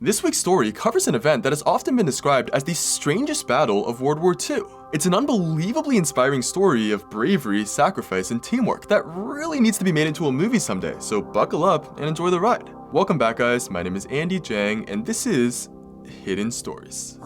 This week's story covers an event that has often been described as the strangest battle of World War II. It's an unbelievably inspiring story of bravery, sacrifice, and teamwork that really needs to be made into a movie someday, so buckle up and enjoy the ride. Welcome back, guys. My name is Andy Jang, and this is Hidden Stories.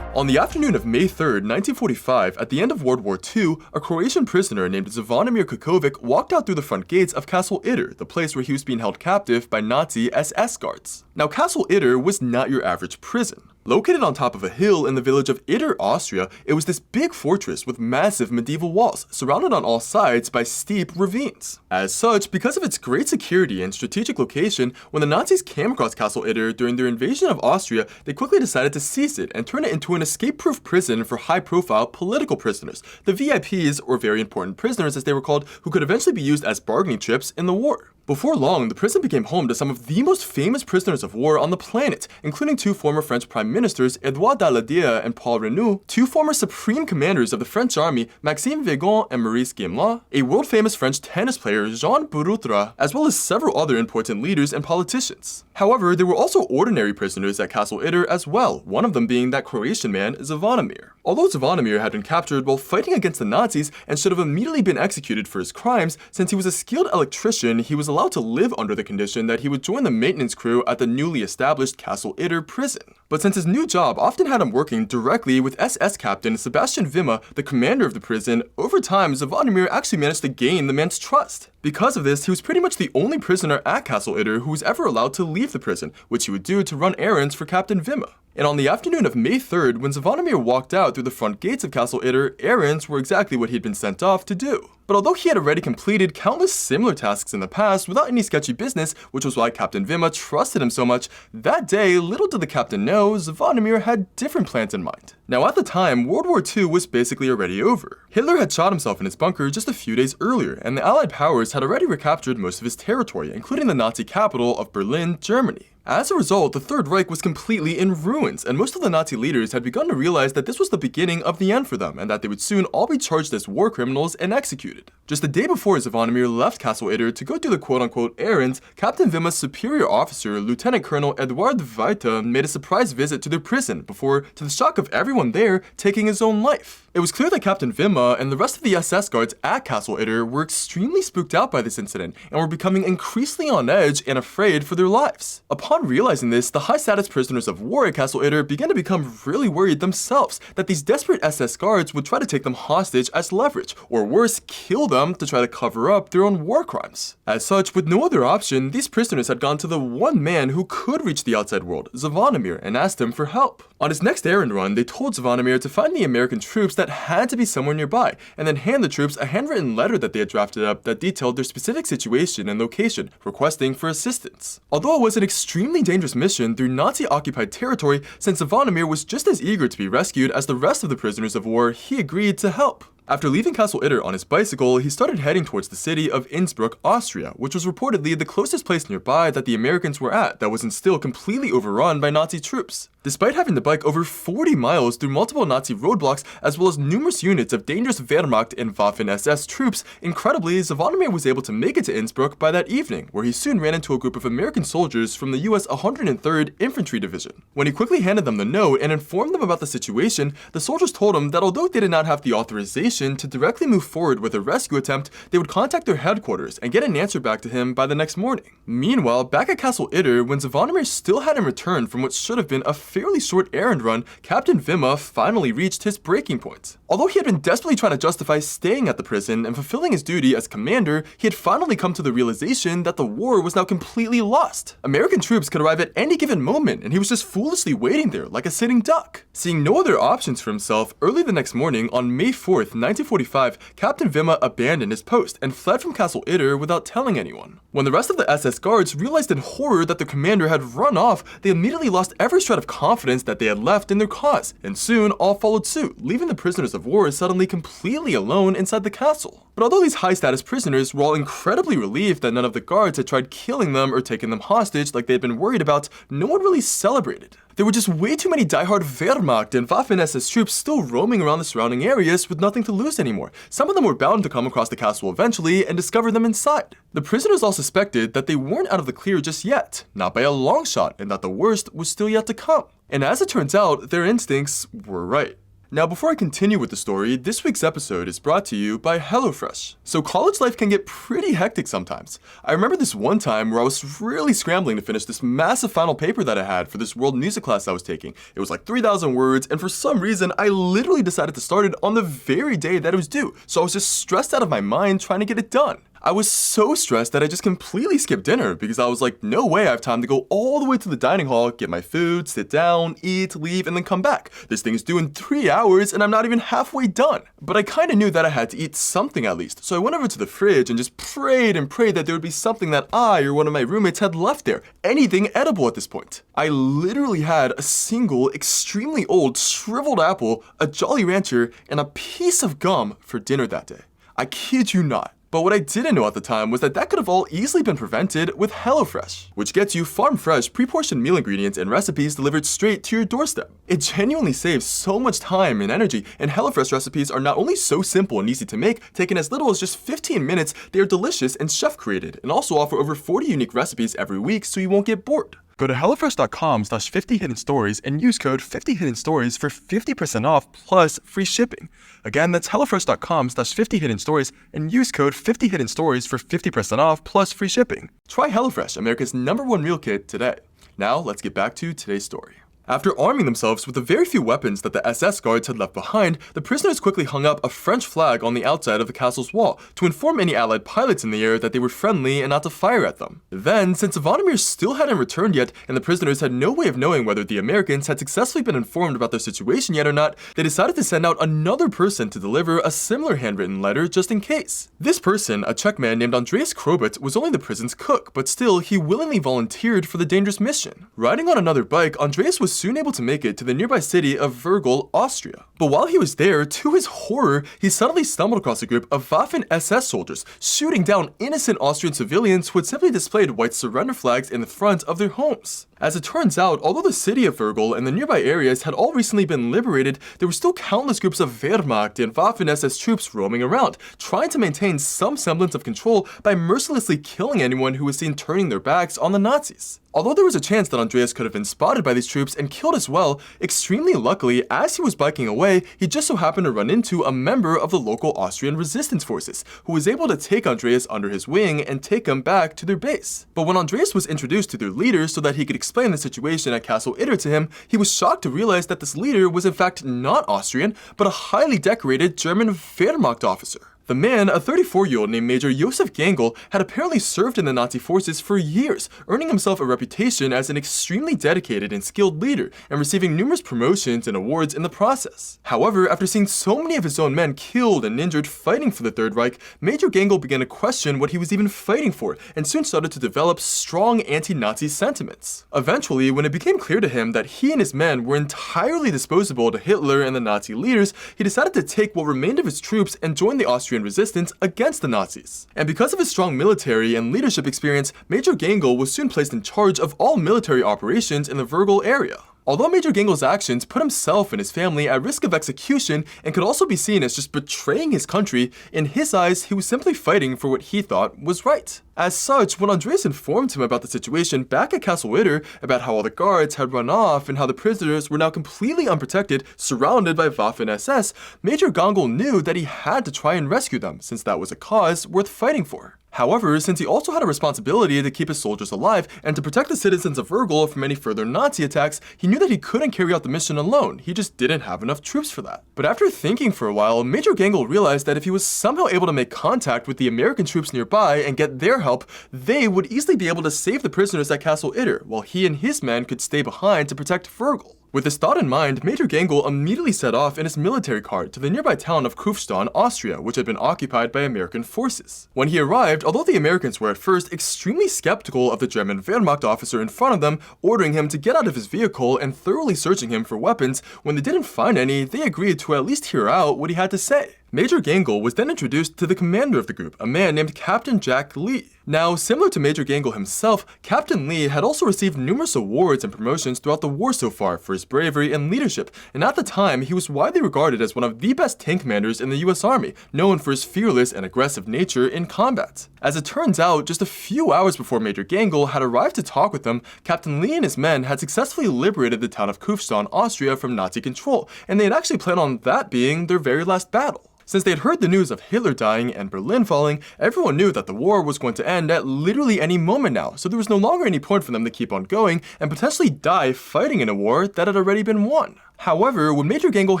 On the afternoon of May 3rd, 1945, at the end of World War II, a Croatian prisoner named Zvonimir Kukovic walked out through the front gates of Castle Itter, the place where he was being held captive by Nazi SS guards. Now, Castle Itter was not your average prison. Located on top of a hill in the village of Itter, Austria, it was this big fortress with massive medieval walls, surrounded on all sides by steep ravines. As such, because of its great security and strategic location, when the Nazis came across Castle Itter during their invasion of Austria, they quickly decided to seize it and turn it into an escape-proof prison for high-profile political prisoners, the VIPs, or very important prisoners as they were called, who could eventually be used as bargaining chips in the war. Before long, the prison became home to some of the most famous prisoners of war on the planet, including two former French prime ministers, Edouard Daladier and Paul Reynaud, two former supreme commanders of the French army, Maxime Weygand and Maurice Gamelin, a world-famous French tennis player, Jean Bouroutra, as well as several other important leaders and politicians. However, there were also ordinary prisoners at Castle Itter as well, one of them being that Croatian man, Zvonimir. Although Zvonimir had been captured while fighting against the Nazis and should have immediately been executed for his crimes, since he was a skilled electrician, he was allowed to live under the condition that he would join the maintenance crew at the newly established Castle Itter prison. But since his new job often had him working directly with SS captain Sebastian Wimmer, the commander of the prison, over time Zvonimir actually managed to gain the man's trust. Because of this, he was pretty much the only prisoner at Castle Itter who was ever allowed to leave the prison, which he would do to run errands for Captain Wimmer. And on the afternoon of May 3rd, when Zvonimir walked out through the front gates of Castle Itter, errands were exactly what he'd been sent off to do. But although he had already completed countless similar tasks in the past without any sketchy business, which was why Captain Wimmer trusted him so much, that day, little did the captain know, Zvonimir had different plans in mind. Now, at the time, World War II was basically already over. Hitler had shot himself in his bunker just a few days earlier, and the Allied powers had already recaptured most of his territory, including the Nazi capital of Berlin, Germany. As a result, the Third Reich was completely in ruins, and most of the Nazi leaders had begun to realize that this was the beginning of the end for them, and that they would soon all be charged as war criminals and executed. Just a day before Zvonimir left Castle Itter to go do the quote-unquote errands, Captain Wimmer's superior officer, Lieutenant Colonel Eduard Weiter, made a surprise visit to their prison before, to the shock of everyone there, taking his own life. It was clear that Captain Wimmer and the rest of the SS guards at Castle Itter were extremely spooked out by this incident and were becoming increasingly on edge and afraid for their lives. Upon realizing this, the high-status prisoners of war at Castle Itter began to become really worried themselves that these desperate SS guards would try to take them hostage as leverage, or worse, kill them to try to cover up their own war crimes. As such, with no other option, these prisoners had gone to the one man who could reach the outside world, Zvonimir, and asked him for help. On his next errand run, they told Zvonimir to find the American troops that had to be somewhere nearby, and then hand the troops a handwritten letter that they had drafted up that detailed their specific situation and location, requesting for assistance. Although it was an extremely dangerous mission through Nazi-occupied territory, since Zvonimir was just as eager to be rescued as the rest of the prisoners of war, he agreed to help. After leaving Castle Itter on his bicycle, he started heading towards the city of Innsbruck, Austria, which was reportedly the closest place nearby that the Americans were at that wasn't still completely overrun by Nazi troops. Despite having to bike over 40 miles through multiple Nazi roadblocks, as well as numerous units of dangerous Wehrmacht and Waffen-SS troops, incredibly, Zvonimir was able to make it to Innsbruck by that evening, where he soon ran into a group of American soldiers from the US 103rd Infantry Division. When he quickly handed them the note and informed them about the situation, the soldiers told him that although they did not have the authorization to directly move forward with a rescue attempt, they would contact their headquarters and get an answer back to him by the next morning. Meanwhile, back at Castle Itter, when Zvonimir still hadn't returned from what should have been a fairly short errand run, Captain Wimmer finally reached his breaking point. Although he had been desperately trying to justify staying at the prison and fulfilling his duty as commander, he had finally come to the realization that the war was now completely lost. American troops could arrive at any given moment, and he was just foolishly waiting there like a sitting duck. Seeing no other options for himself, early the next morning on May 4th, 1945, Captain Wimmer abandoned his post and fled from Castle Itter without telling anyone. When the rest of the SS guards realized in horror that their commander had run off, they immediately lost every shred of confidence that they had left in their cause, and soon all followed suit, leaving the prisoners of war suddenly completely alone inside the castle. But although these high-status prisoners were all incredibly relieved that none of the guards had tried killing them or taking them hostage like they had been worried about, no one really celebrated. There were just way too many diehard Wehrmacht and Waffen-SS troops still roaming around the surrounding areas with nothing to lose anymore. Some of them were bound to come across the castle eventually and discover them inside. The prisoners all suspected that they weren't out of the clear just yet, not by a long shot, and that the worst was still yet to come. And as it turns out, their instincts were right. Now, before I continue with the story, this week's episode is brought to you by HelloFresh. So college life can get pretty hectic sometimes. I remember this one time where I was really scrambling to finish this massive final paper that I had for this world music class I was taking. It was like 3,000 words, and for some reason, I literally decided to start it on the very day that it was due. So I was just stressed out of my mind trying to get it done. I was so stressed that I just completely skipped dinner because I was like, no way I have time to go all the way to the dining hall, get my food, sit down, eat, leave, and then come back. This thing is due in 3 hours and I'm not even halfway done. But I kind of knew that I had to eat something at least. So I went over to the fridge and just prayed and prayed that there would be something that I or one of my roommates had left there. Anything edible at this point. I literally had a single, extremely old, shriveled apple, a Jolly Rancher, and a piece of gum for dinner that day. I kid you not. But what I didn't know at the time was that could have all easily been prevented with HelloFresh, which gets you farm-fresh, pre-portioned meal ingredients and recipes delivered straight to your doorstep. It genuinely saves so much time and energy, and HelloFresh recipes are not only so simple and easy to make, taking as little as just 15 minutes, they are delicious and chef-created, and also offer over 40 unique recipes every week so you won't get bored. Go to hellofresh.com/50hiddenstories and use code 50hiddenstories for 50% off plus free shipping. Again, that's hellofresh.com/50hiddenstories and use code 50hiddenstories for 50% off plus free shipping. Try HelloFresh, America's #1 meal kit today. Now, let's get back to today's story. After arming themselves with the very few weapons that the SS guards had left behind, the prisoners quickly hung up a French flag on the outside of the castle's wall to inform any Allied pilots in the air that they were friendly and not to fire at them. Then, since Zvonimir still hadn't returned yet and the prisoners had no way of knowing whether the Americans had successfully been informed about their situation yet or not, they decided to send out another person to deliver a similar handwritten letter just in case. This person, a Czech man named Andreas Krobot, was only the prison's cook, but still, he willingly volunteered for the dangerous mission. Riding on another bike, Andreas was soon able to make it to the nearby city of Virgil, Austria. But while he was there, to his horror, he suddenly stumbled across a group of Waffen-SS soldiers shooting down innocent Austrian civilians who had simply displayed white surrender flags in the front of their homes. As it turns out, although the city of Virgil and the nearby areas had all recently been liberated, there were still countless groups of Wehrmacht and Waffen-SS troops roaming around, trying to maintain some semblance of control by mercilessly killing anyone who was seen turning their backs on the Nazis. Although there was a chance that Andreas could have been spotted by these troops and killed as well, extremely luckily, as he was biking away, he just so happened to run into a member of the local Austrian resistance forces, who was able to take Andreas under his wing and take him back to their base. But when Andreas was introduced to their leader so that he could explain the situation at Castle Itter to him, he was shocked to realize that this leader was in fact not Austrian, but a highly decorated German Wehrmacht officer. The man, a 34-year-old named Major Josef Gangl, had apparently served in the Nazi forces for years, earning himself a reputation as an extremely dedicated and skilled leader, and receiving numerous promotions and awards in the process. However, after seeing so many of his own men killed and injured fighting for the Third Reich, Major Gangl began to question what he was even fighting for, and soon started to develop strong anti-Nazi sentiments. Eventually, when it became clear to him that he and his men were entirely disposable to Hitler and the Nazi leaders, he decided to take what remained of his troops and join the Austrian resistance against the Nazis. And because of his strong military and leadership experience, Major Gangl was soon placed in charge of all military operations in the Virgil area. Although Major Gangl's actions put himself and his family at risk of execution and could also be seen as just betraying his country, in his eyes, he was simply fighting for what he thought was right. As such, when Andreas informed him about the situation back at Castle Itter, about how all the guards had run off and how the prisoners were now completely unprotected, surrounded by Waffen-SS, Major Gangl knew that he had to try and rescue them, since that was a cause worth fighting for. However, since he also had a responsibility to keep his soldiers alive and to protect the citizens of Virgil from any further Nazi attacks, he knew that he couldn't carry out the mission alone. He just didn't have enough troops for that. But after thinking for a while, Major Gangl realized that if he was somehow able to make contact with the American troops nearby and get their help, they would easily be able to save the prisoners at Castle Itter, while he and his men could stay behind to protect Virgil. With this thought in mind, Major Gangl immediately set off in his military car to the nearby town of Kufstein, Austria, which had been occupied by American forces. When he arrived, although the Americans were at first extremely skeptical of the German Wehrmacht officer in front of them, ordering him to get out of his vehicle and thoroughly searching him for weapons, when they didn't find any, they agreed to at least hear out what he had to say. Major Gangle was then introduced to the commander of the group, a man named Captain Jack Lee. Now, similar to Major Gangle himself, Captain Lee had also received numerous awards and promotions throughout the war so far for his bravery and leadership, and at the time, he was widely regarded as one of the best tank commanders in the US Army, known for his fearless and aggressive nature in combat. As it turns out, just a few hours before Major Gangle had arrived to talk with them, Captain Lee and his men had successfully liberated the town of Kufstein, Austria from Nazi control, and they had actually planned on that being their very last battle. Since they had heard the news of Hitler dying and Berlin falling, everyone knew that the war was going to end at literally any moment now, so there was no longer any point for them to keep on going and potentially die fighting in a war that had already been won. However, when Major Gangle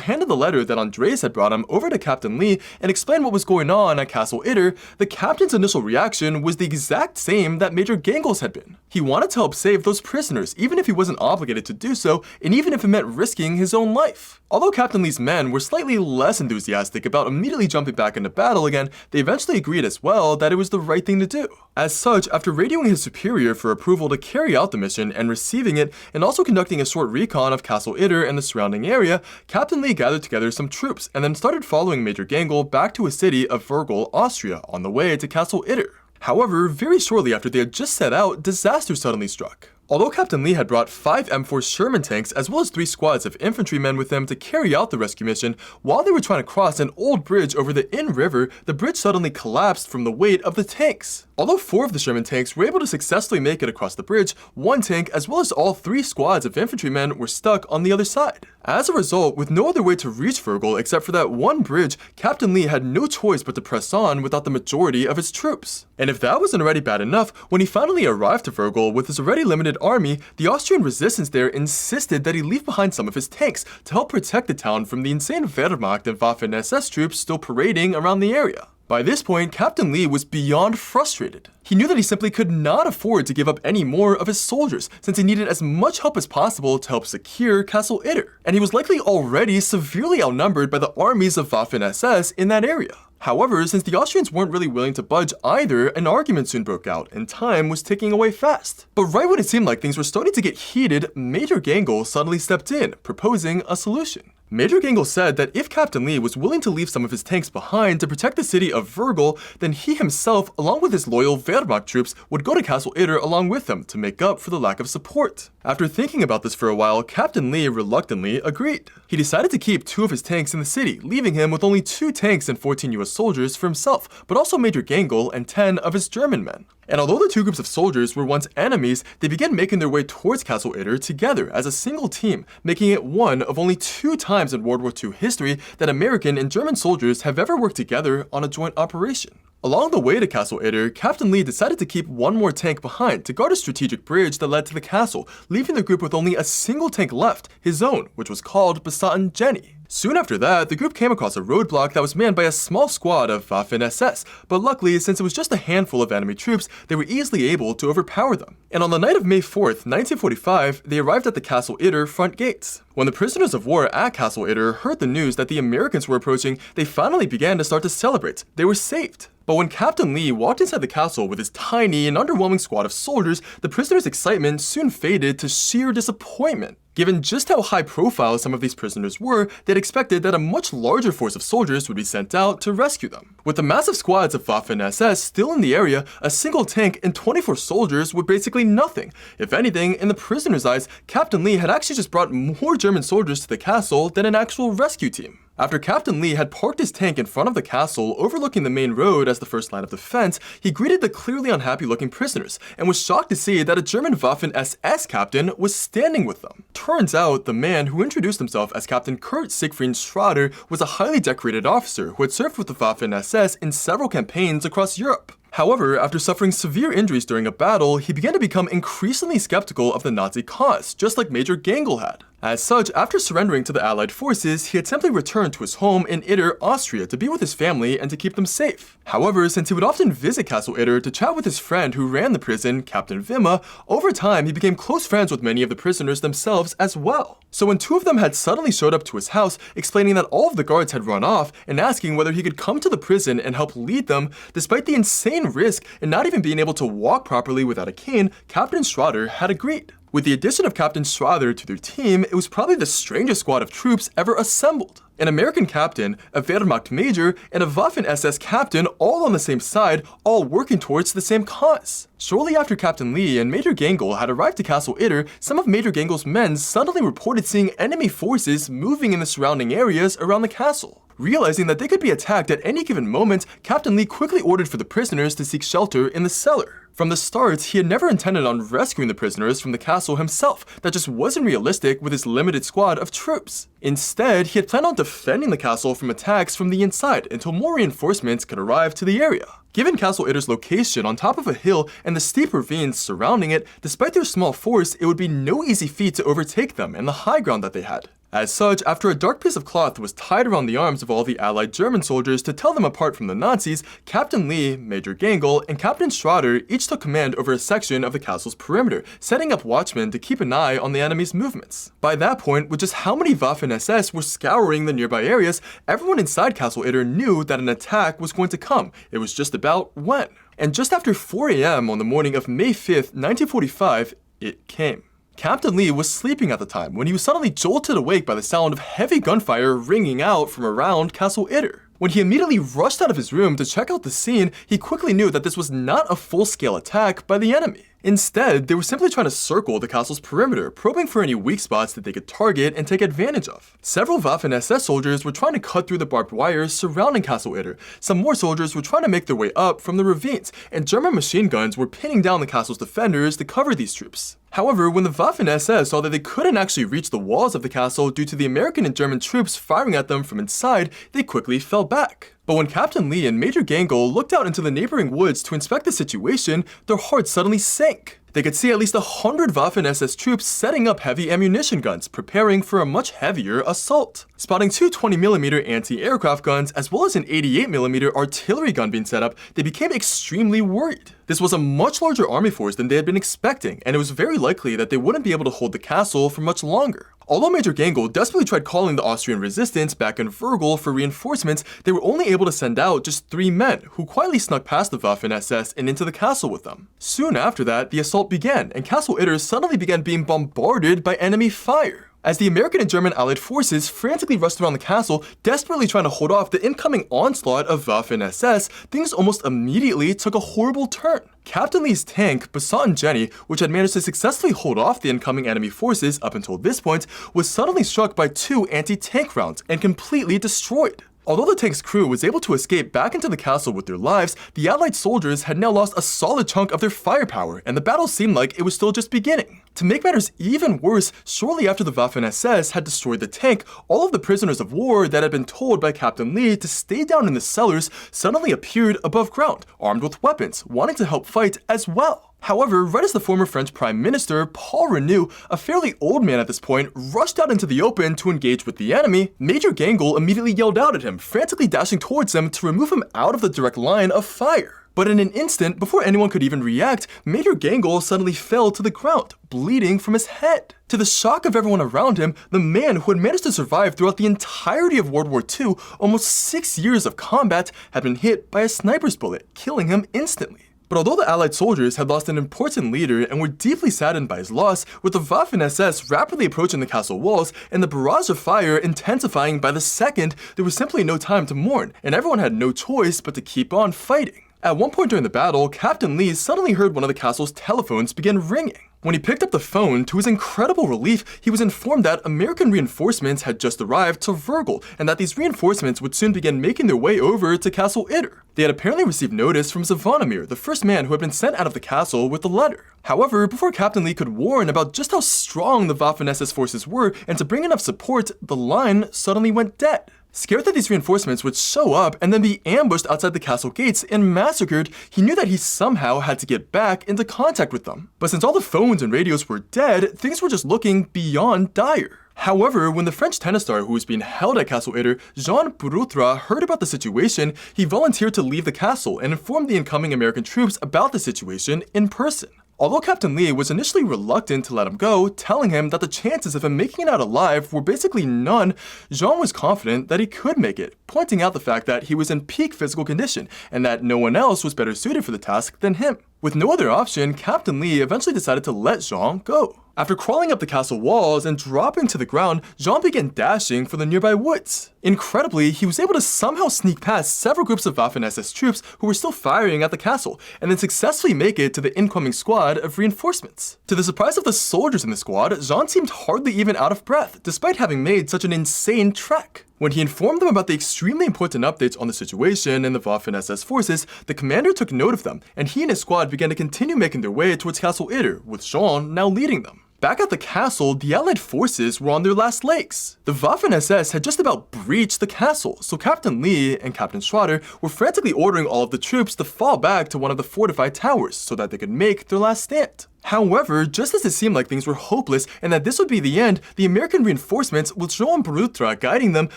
handed the letter that Andreas had brought him over to Captain Lee and explained what was going on at Castle Itter, the captain's initial reaction was the exact same that Major Gangle's had been. He wanted to help save those prisoners, even if he wasn't obligated to do so, and even if it meant risking his own life. Although Captain Lee's men were slightly less enthusiastic about immediately jumping back into battle again, they eventually agreed as well that it was the right thing to do. As such, after radioing his superior for approval to carry out the mission and receiving it, and also conducting a short recon of Castle Itter and the surrounding area, Captain Lee gathered together some troops and then started following Major Gangle back to his city of Virgil, Austria, on the way to Castle Itter. However, very shortly after they had just set out, disaster suddenly struck. Although Captain Lee had brought 5 M4 Sherman tanks as well as 3 squads of infantrymen with them to carry out the rescue mission, while they were trying to cross an old bridge over the Inn River, the bridge suddenly collapsed from the weight of the tanks. Although 4 of the Sherman tanks were able to successfully make it across the bridge, 1 tank as well as all 3 squads of infantrymen were stuck on the other side. As a result, with no other way to reach Virgil except for that one bridge, Captain Lee had no choice but to press on without the majority of his troops. And if that wasn't already bad enough, when he finally arrived to Virgil with his already limited army, the Austrian resistance there insisted that he leave behind some of his tanks to help protect the town from the insane Wehrmacht and Waffen-SS troops still parading around the area. By this point, Captain Lee was beyond frustrated. He knew that he simply could not afford to give up any more of his soldiers, since he needed as much help as possible to help secure Castle Itter, and he was likely already severely outnumbered by the armies of Waffen-SS in that area. However, since the Austrians weren't really willing to budge either, an argument soon broke out, and time was ticking away fast. But right when it seemed like things were starting to get heated, Major Gangle suddenly stepped in, proposing a solution. Major Gangle said that if Captain Lee was willing to leave some of his tanks behind to protect the city of Virgil, then he himself, along with his loyal Wehrmacht troops, would go to Castle Itter along with them to make up for the lack of support. After thinking about this for a while, Captain Lee reluctantly agreed. He decided to keep 2 of his tanks in the city, leaving him with only 2 tanks and 14 US soldiers for himself, but also Major Gangle and 10 of his German men. And although the 2 groups of soldiers were once enemies, they began making their way towards Castle Itter together as a single team, making it one of only 2 times in World War II history that American and German soldiers have ever worked together on a joint operation. Along the way to Castle Itter, Captain Lee decided to keep 1 more tank behind to guard a strategic bridge that led to the castle, leaving the group with only a single tank left, his own, which was called Besaten Jenny. Soon after that, the group came across a roadblock that was manned by a small squad of Waffen-SS, but luckily, since it was just a handful of enemy troops, they were easily able to overpower them. And on the night of May 4th, 1945, they arrived at the Castle Itter front gates. When the prisoners of war at Castle Itter heard the news that the Americans were approaching, they finally began to start to celebrate. They were saved. But when Captain Lee walked inside the castle with his tiny and underwhelming squad of soldiers, the prisoners' excitement soon faded to sheer disappointment. Given just how high profile some of these prisoners were, they'd expected that a much larger force of soldiers would be sent out to rescue them. With the massive squads of Waffen-SS still in the area, a single tank and 24 soldiers were basically nothing. If anything, in the prisoners' eyes, Captain Lee had actually just brought more German soldiers to the castle than an actual rescue team. After Captain Lee had parked his tank in front of the castle, overlooking the main road as the first line of defense, he greeted the clearly unhappy-looking prisoners, and was shocked to see that a German Waffen-SS captain was standing with them. Turns out, the man who introduced himself as Captain Kurt Siegfried Schrader was a highly decorated officer who had served with the Waffen-SS in several campaigns across Europe. However, after suffering severe injuries during a battle, he began to become increasingly skeptical of the Nazi cause, just like Major Gangle had. As such, after surrendering to the Allied forces, he had simply returned to his home in Itter, Austria to be with his family and to keep them safe. However, since he would often visit Castle Itter to chat with his friend who ran the prison, Captain Wimmer, over time he became close friends with many of the prisoners themselves as well. So when 2 of them had suddenly showed up to his house, explaining that all of the guards had run off and asking whether he could come to the prison and help lead them, despite the insane risk and not even being able to walk properly without a cane, Captain Schrader had agreed. With the addition of Captain Schrader to their team, it was probably the strangest squad of troops ever assembled. An American captain, a Wehrmacht major, and a Waffen-SS captain all on the same side, all working towards the same cause. Shortly after Captain Lee and Major Gangel had arrived to Castle Itter, some of Major Gangel's men suddenly reported seeing enemy forces moving in the surrounding areas around the castle. Realizing that they could be attacked at any given moment, Captain Lee quickly ordered for the prisoners to seek shelter in the cellar. From the start, he had never intended on rescuing the prisoners from the castle himself. That just wasn't realistic with his limited squad of troops. Instead, he had planned on defending the castle from attacks from the inside until more reinforcements could arrive to the area. Given Castle Itter's location on top of a hill and the steep ravines surrounding it, despite their small force, it would be no easy feat to overtake them and the high ground that they had. As such, after a dark piece of cloth was tied around the arms of all the allied German soldiers to tell them apart from the Nazis, Captain Lee, Major Gangel, and Captain Schrader each took command over a section of the castle's perimeter, setting up watchmen to keep an eye on the enemy's movements. By that point, with just how many Waffen-SS were scouring the nearby areas, everyone inside Castle Itter knew that an attack was going to come. It was just about when. And just after 4 a.m. on the morning of May 5th, 1945, it came. Captain Lee was sleeping at the time when he was suddenly jolted awake by the sound of heavy gunfire ringing out from around Castle Itter. When he immediately rushed out of his room to check out the scene, he quickly knew that this was not a full-scale attack by the enemy. Instead, they were simply trying to circle the castle's perimeter, probing for any weak spots that they could target and take advantage of. Several Waffen-SS soldiers were trying to cut through the barbed wires surrounding Castle Itter. Some more soldiers were trying to make their way up from the ravines, and German machine guns were pinning down the castle's defenders to cover these troops. However, when the Waffen-SS saw that they couldn't actually reach the walls of the castle due to the American and German troops firing at them from inside, they quickly fell back. But when Captain Lee and Major Gangel looked out into the neighboring woods to inspect the situation, their hearts suddenly sank. They could see at least 100 Waffen-SS troops setting up heavy ammunition guns, preparing for a much heavier assault. Spotting two 20mm anti-aircraft guns as well as an 88mm artillery gun being set up, they became extremely worried. This was a much larger army force than they had been expecting, and it was very likely that they wouldn't be able to hold the castle for much longer. Although Major Gangel desperately tried calling the Austrian resistance back in Virgil for reinforcements, they were only able to send out just 3 men, who quietly snuck past the Waffen-SS and into the castle with them. Soon after that, the assault began, and Castle Itter suddenly began being bombarded by enemy fire. As the American and German allied forces frantically rushed around the castle, desperately trying to hold off the incoming onslaught of Waffen-SS, things almost immediately took a horrible turn. Captain Lee's tank, Basant and Jenny, which had managed to successfully hold off the incoming enemy forces up until this point, was suddenly struck by 2 anti-tank rounds and completely destroyed. Although the tank's crew was able to escape back into the castle with their lives, the Allied soldiers had now lost a solid chunk of their firepower, and the battle seemed like it was still just beginning. To make matters even worse, shortly after the Waffen-SS had destroyed the tank, all of the prisoners of war that had been told by Captain Lee to stay down in the cellars suddenly appeared above ground, armed with weapons, wanting to help fight as well. However, right as the former French Prime Minister, Paul Renaud, a fairly old man at this point, rushed out into the open to engage with the enemy, Major Gangel immediately yelled out at him, frantically dashing towards him to remove him out of the direct line of fire. But in an instant, before anyone could even react, Major Gangel suddenly fell to the ground, bleeding from his head. To the shock of everyone around him, the man who had managed to survive throughout the entirety of World War II, almost 6 years of combat, had been hit by a sniper's bullet, killing him instantly. But although the Allied soldiers had lost an important leader and were deeply saddened by his loss, with the Waffen-SS rapidly approaching the castle walls and the barrage of fire intensifying by the second, there was simply no time to mourn, and everyone had no choice but to keep on fighting. At one point during the battle, Captain Lee suddenly heard one of the castle's telephones begin ringing. When he picked up the phone, to his incredible relief, he was informed that American reinforcements had just arrived to Virgil, and that these reinforcements would soon begin making their way over to Castle Itter. They had apparently received notice from Zvonimir, the first man who had been sent out of the castle with the letter. However, before Captain Lee could warn about just how strong the Waffen-SS forces were and to bring enough support, the line suddenly went dead. Scared that these reinforcements would show up and then be ambushed outside the castle gates and massacred, he knew that he somehow had to get back into contact with them. But since all the phones and radios were dead, things were just looking beyond dire. However, when the French tennis star who was being held at Castle Itter, Jean Broutra, heard about the situation, he volunteered to leave the castle and inform the incoming American troops about the situation in person. Although Captain Lee was initially reluctant to let him go, telling him that the chances of him making it out alive were basically none, Jean was confident that he could make it, pointing out the fact that he was in peak physical condition and that no one else was better suited for the task than him. With no other option, Captain Lee eventually decided to let Jean go. After crawling up the castle walls and dropping to the ground, Jean began dashing for the nearby woods. Incredibly, he was able to somehow sneak past several groups of Waffen-SS troops who were still firing at the castle, and then successfully make it to the incoming squad of reinforcements. To the surprise of the soldiers in the squad, Jean seemed hardly even out of breath, despite having made such an insane trek. When he informed them about the extremely important updates on the situation in the Waffen-SS forces, the commander took note of them, and he and his squad began to continue making their way towards Castle Itter, with Jean now leading them. Back at the castle, the Allied forces were on their last legs. The Waffen-SS had just about breached the castle, so Captain Lee and Captain Schroeder were frantically ordering all of the troops to fall back to one of the fortified towers so that they could make their last stand. However, just as it seemed like things were hopeless and that this would be the end, the American reinforcements, with Jean Brutra guiding them,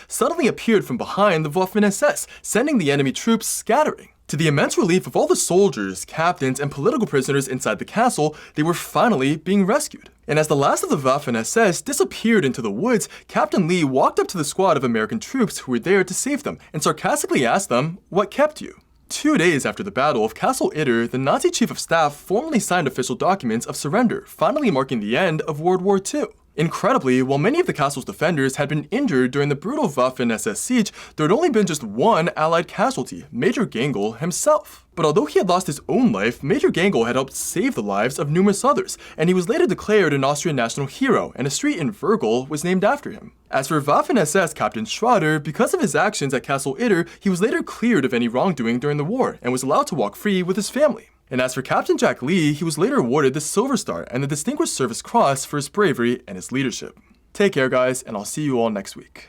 suddenly appeared from behind the Waffen-SS, sending the enemy troops scattering. To the immense relief of all the soldiers, captains, and political prisoners inside the castle, they were finally being rescued. And as the last of the Waffen-SS disappeared into the woods, Captain Lee walked up to the squad of American troops who were there to save them and sarcastically asked them, "What kept you?" 2 days after the Battle of Castle Itter, the Nazi Chief of Staff formally signed official documents of surrender, finally marking the end of World War II. Incredibly, while many of the castle's defenders had been injured during the brutal Waffen-SS siege, there had only been just one Allied casualty, Major Gangel himself. But although he had lost his own life, Major Gangel had helped save the lives of numerous others, and he was later declared an Austrian national hero, and a street in Virgil was named after him. As for Waffen-SS Captain Schroeder, because of his actions at Castle Itter, he was later cleared of any wrongdoing during the war, and was allowed to walk free with his family. And as for Captain Jack Lee, he was later awarded the Silver Star and the Distinguished Service Cross for his bravery and his leadership. Take care guys, and I'll see you all next week.